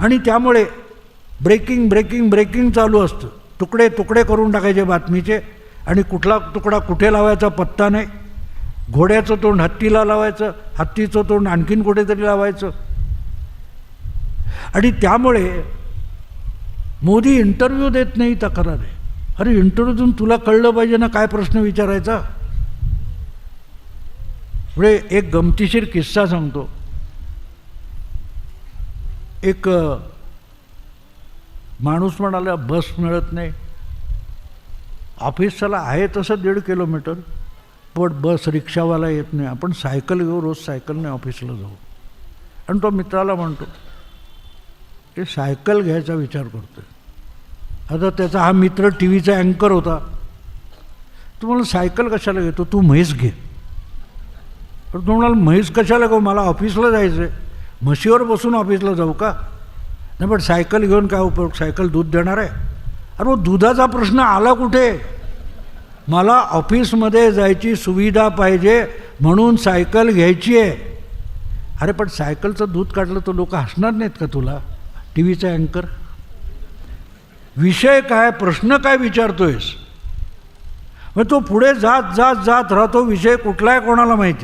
आणि त्यामुळे breaking breaking breaking चालू असतं, तुकडे तुकडे करून टाकायचे बातमीचे, आणि कुठला तुकडा कुठे लावायचा पत्ता नाही. घोड्याचं तोंड हत्तीला लावायचं, हत्तीचं तोंड आणखीन कुठेतरी लावायचं. आणि त्यामुळे मोदी इंटरव्ह्यू देत नाही, तक्रार आहे. अरे इंटरव्ह्यूतून तुला कळलं पाहिजे ना काय प्रश्न विचारायचा. पुढे एक गमतीशीर किस्सा सांगतो. एक माणूस म्हणाला बस मिळत नाही, ऑफिसला आहे तसं 1.5 किलोमीटर, पण बस रिक्षावाला येत नाही, आपण सायकल घेऊ, रोज सायकलने ऑफिसला जाऊ. आणि तो मित्राला म्हणतो की सायकल घ्यायचा विचार करतोय. आता त्याचा हा मित्र टी व्हीचा अँकर होता. तू मला सायकल कशाला घेतो, तू म्हैस घे. तर तो म्हणाला म्हैस कशाला घेऊ, मला ऑफिसला जायचं आहे, म्हशीवर बसून ऑफिसला जाऊ का. नाही पण सायकल घेऊन काय उपयोग, सायकल दूध देणार आहे. अरे मग दुधाचा प्रश्न आला कुठे, मला ऑफिसमध्ये जायची सुविधा पाहिजे म्हणून सायकल घ्यायची आहे. अरे पण सायकलचं दूध काढलं तर लोक हसणार नाहीत का तुला, टी व्हीचा अँकर. विषय काय, प्रश्न काय विचारतोयस. मग तो पुढे जात जात जात राहतो, विषय कुठला आहे कोणाला माहिती.